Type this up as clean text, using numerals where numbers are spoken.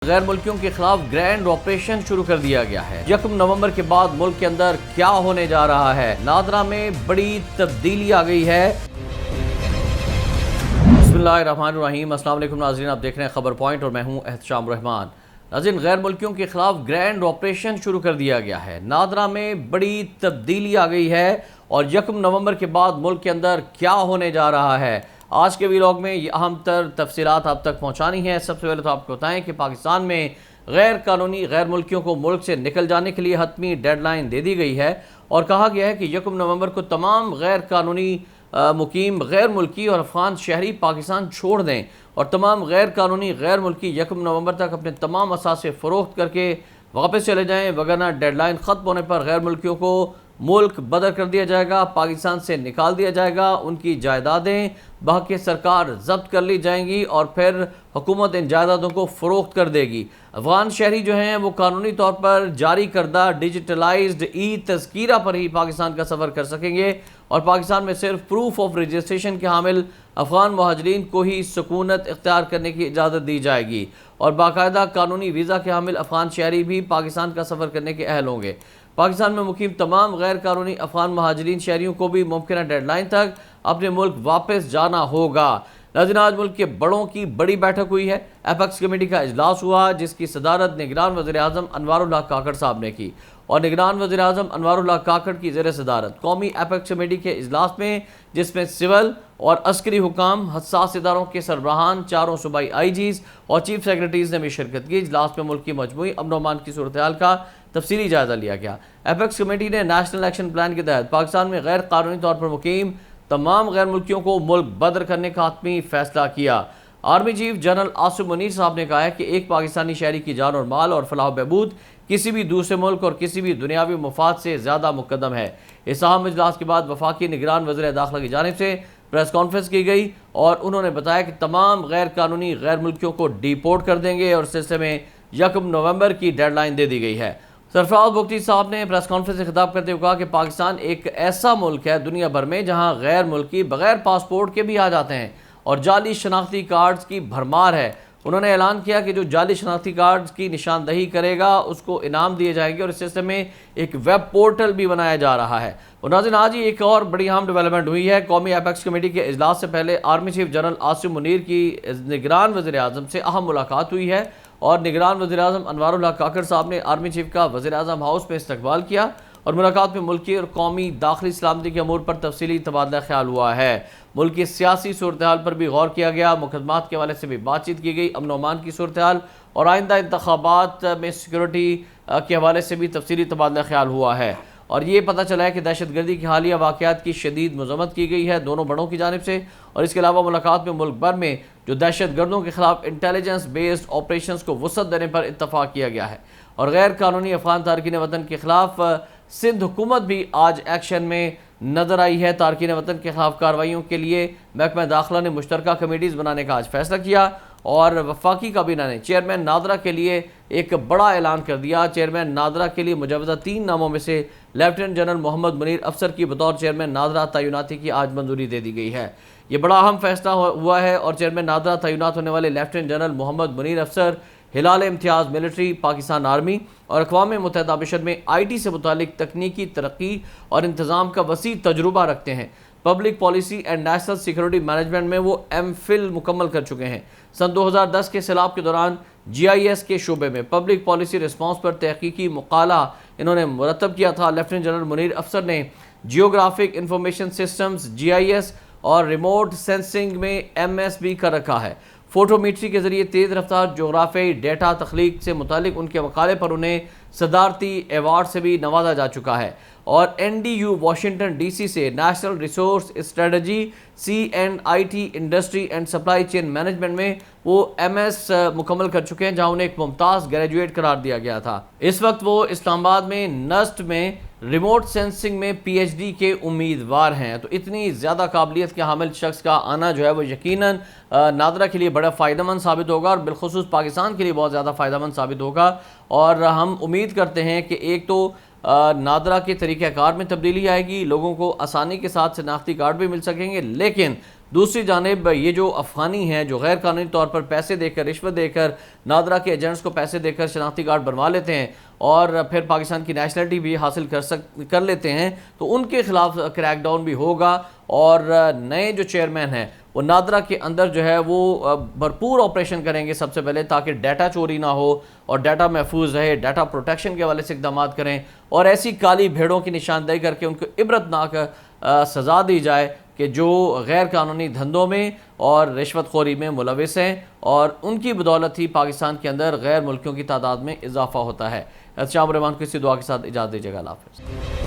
غیر ملکیوں کے خلاف گرینڈ آپریشن شروع کر دیا گیا ہے۔ 1 نومبر کے بعد ملک کے اندر کیا ہونے جا رہا ہے؟ نادرا میں بڑی تبدیلی آ گئی ہے۔ بسم اللہ الرحمن الرحیم۔ السلام علیکم ناظرین، آپ دیکھ رہے ہیں خبر پوائنٹ اور میں ہوں احتشام رحمان۔ ناظرین، غیر ملکیوں کے خلاف گرینڈ آپریشن شروع کر دیا گیا ہے۔ نادرا میں بڑی تبدیلی آ گئی ہے اور 1 نومبر کے بعد ملک کے اندر کیا ہونے جا رہا ہے؟ آج کے ویلاگ میں یہ اہم تر تفصیلات آپ تک پہنچانی ہیں۔ سب سے پہلے تو آپ کو بتائیں کہ پاکستان میں غیر قانونی غیر ملکیوں کو ملک سے نکل جانے کے لیے حتمی ڈیڈ لائن دے دی گئی ہے اور کہا گیا ہے کہ 1 نومبر کو تمام غیر قانونی مقیم غیر ملکی اور افغان شہری پاکستان چھوڑ دیں اور تمام غیر قانونی غیر ملکی 1 نومبر تک اپنے تمام اثاثے فروخت کر کے واپس چلے جائیں، وگرنہ ڈیڈ لائن ختم ہونے پر غیر ملکیوں کو ملک بدر کر دیا جائے گا، پاکستان سے نکال دیا جائے گا، ان کی جائیدادیں بحق سرکار ضبط کر لی جائیں گی اور پھر حکومت ان جائیدادوں کو فروخت کر دے گی۔ افغان شہری جو ہیں وہ قانونی طور پر جاری کردہ ڈیجیٹلائزڈ تذکیرہ پر ہی پاکستان کا سفر کر سکیں گے اور پاکستان میں صرف پروف آف رجسٹریشن کے حامل افغان مہاجرین کو ہی سکونت اختیار کرنے کی اجازت دی جائے گی اور باقاعدہ قانونی ویزا کے حامل افغان شہری بھی پاکستان کا سفر کرنے کے اہل ہوں گے۔ پاکستان میں مقیم تمام غیر قانونی افغان مہاجرین شہریوں کو بھی ممکنہ ڈیڈ لائن تک اپنے ملک واپس جانا ہوگا۔ ناظرین، آج ملک کے بڑوں کی بڑی بیٹھک ہوئی ہے۔ ایپیکس کمیٹی کا اجلاس ہوا جس کی صدارت نگران وزیر اعظم انوار اللہ کاکڑ صاحب نے کی اور نگران وزیر اعظم انوار اللہ کاکڑ کی زیر صدارت قومی ایپیکس کمیٹی کے اجلاس میں، جس میں سول اور عسکری حکام، حساس اداروں کے سربراہان، چاروں صوبائی آئی جیز اور چیف سیکرٹریز نے بھی شرکت کی۔ اجلاس میں ملک کی مجموعی امن و امان کی صورتحال کا تفصیلی جائزہ لیا گیا۔ ایپیکس کمیٹی نے نیشنل ایکشن پلان کے تحت پاکستان میں غیر قانونی طور پر مقیم تمام غیر ملکیوں کو ملک بدر کرنے کا حتمی فیصلہ کیا۔ Army chief general Asim Munir صاحب نے کہا ہے کہ ایک پاکستانی شہری کی جان اور مال اور فلاح و بہبود کسی بھی دوسرے ملک اور کسی بھی دنیاوی مفاد سے زیادہ مقدم ہے۔ اس اہم اجلاس کے بعد وفاقی نگران وزیر داخلہ کی جانب سے پریس کانفرنس کی گئی اور انہوں نے بتایا کہ تمام غیر قانونی غیر ملکیوں کو ڈیپورٹ کر دیں گے اور اس سلسلے میں 1 نومبر کی ڈیڈ لائن دے دی گئی ہے۔ سرفراز بگٹی صاحب نے پریس کانفرنس سے خطاب کرتے ہوئے کہا کہ پاکستان ایک ایسا ملک ہے دنیا بھر میں جہاں غیر ملکی بغیر پاسپورٹ کے بھی آ جاتے ہیں اور جعلی شناختی کارڈز کی بھرمار ہے۔ انہوں نے اعلان کیا کہ جو جعلی شناختی کارڈز کی نشاندہی کرے گا اس کو انعام دیے جائیں گے اور اس سلسلے میں ایک ویب پورٹل بھی بنایا جا رہا ہے۔ اور ناظرین، آج ہی ایک اور بڑی اہم ڈیولپمنٹ ہوئی ہے۔ قومی ایپیکس کمیٹی کے اجلاس سے پہلے army chief general Asim Munir کی نگران وزیر اعظم سے اہم ملاقات ہوئی ہے اور نگران وزیر اعظم انوار اللہ کاکڑ صاحب نے آرمی چیف کا وزیر اعظم ہاؤس میں استقبال کیا اور ملاقات میں ملکی اور قومی داخلی سلامتی کے امور پر تفصیلی تبادلہ خیال ہوا ہے۔ ملک کی سیاسی صورتحال پر بھی غور کیا گیا، مقدمات کے حوالے سے بھی بات چیت کی گئی، امن و امان کی صورتحال اور آئندہ انتخابات میں سیکورٹی کے حوالے سے بھی تفصیلی تبادلہ خیال ہوا ہے اور یہ پتہ چلا ہے کہ دہشت گردی کی حالیہ واقعات کی شدید مذمت کی گئی ہے دونوں بڑوں کی جانب سے اور اس کے علاوہ ملاقات میں ملک بھر میں جو دہشت گردوں کے خلاف انٹیلیجنس بیسڈ آپریشنز کو وسعت دینے پر اتفاق کیا گیا ہے اور غیر قانونی افغان تارکین وطن کے خلاف سندھ حکومت بھی آج ایکشن میں نظر آئی ہے۔ تارکین وطن کے خلاف کارروائیوں کے لیے محکمہ داخلہ نے مشترکہ کمیٹیز بنانے کا آج فیصلہ کیا اور وفاقی کابینہ نے چیئرمین نادرا کے لیے ایک بڑا اعلان کر دیا۔ چیئرمین نادرا کے لیے مجوزہ 3 ناموں میں سے لیفٹیننٹ جنرل محمد منیر افسر کی بطور چیئرمین نادرا تعیناتی کی آج منظوری دے دی گئی ہے۔ یہ بڑا اہم فیصلہ ہوا ہے اور چیئرمین نادرا تعینات ہونے والے لیفٹیننٹ جنرل محمد منیر افسر ہلال امتیاز ملٹری پاکستان آرمی اور اقوام متحدہ مشن میں آئی ٹی سے متعلق تکنیکی ترقی اور انتظام کا وسیع تجربہ رکھتے ہیں۔ Public policy and national security management میں وہ ایم فل مکمل کر چکے ہیں۔ سن 2010 کے سیلاب کے دوران جی آئی ایس کے شعبے میں پبلک پالیسی رسپانس پر تحقیقی مقالہ انہوں نے مرتب کیا تھا۔ لیفٹیننٹ جنرل منیر افسر نے geographic information systems G I S اور ریموٹ سینسنگ میں ایم ایس بھی کر رکھا ہے۔ فوٹومیٹری کے ذریعے تیز رفتار جغرافیائی ڈیٹا تخلیق سے متعلق ان کے مقالے پر انہیں صدارتی ایوارڈ سے بھی نوازا جا چکا ہے اور N D U Washington D C سے national resource strategy C and I T industry and supply chain management میں وہ ایم ایس مکمل کر چکے ہیں، جہاں انہیں ایک ممتاز گریجویٹ قرار دیا گیا تھا۔ اس وقت وہ اسلام آباد میں نسٹ میں ریموٹ سینسنگ میں پی ایچ ڈی کے امیدوار ہیں۔ تو اتنی زیادہ قابلیت کے حامل شخص کا آنا جو ہے وہ یقیناً نادرا کے لیے بڑا فائدہ مند ثابت ہوگا اور بالخصوص پاکستان کے لیے بہت زیادہ فائدہ مند ثابت ہوگا اور ہم امید کرتے ہیں کہ ایک تو نادرا کے طریقہ کار میں تبدیلی آئے گی، لوگوں کو آسانی کے ساتھ شناختی کارڈ بھی مل سکیں گے، لیکن دوسری جانب یہ جو افغانی ہیں جو غیر قانونی طور پر پیسے دے کر رشوت دے کر نادرا کے ایجنٹس کو پیسے دے کر شناختی کارڈ بنوا لیتے ہیں اور پھر پاکستان کی نیشنلٹی بھی حاصل کر لیتے ہیں، تو ان کے خلاف کریک ڈاؤن بھی ہوگا اور نئے جو چیئرمین ہیں وہ نادرا کے اندر جو ہے وہ بھرپور آپریشن کریں گے سب سے پہلے، تاکہ ڈیٹا چوری نہ ہو اور ڈیٹا محفوظ رہے، ڈیٹا پروٹیکشن کے حوالے سے اقدامات کریں اور ایسی کالی بھیڑوں کی نشاندہی کر کے ان کو عبرتناک سزا دی جائے کہ جو غیر قانونی دھندوں میں اور رشوت خوری میں ملوث ہیں، اور ان کی بدولت ہی پاکستان کے اندر غیر ملکیوں کی تعداد میں اضافہ ہوتا ہے۔ احتشام الرحمان کو اسی دعا کے ساتھ اجازت دیجیے گا۔ اللہ حافظ۔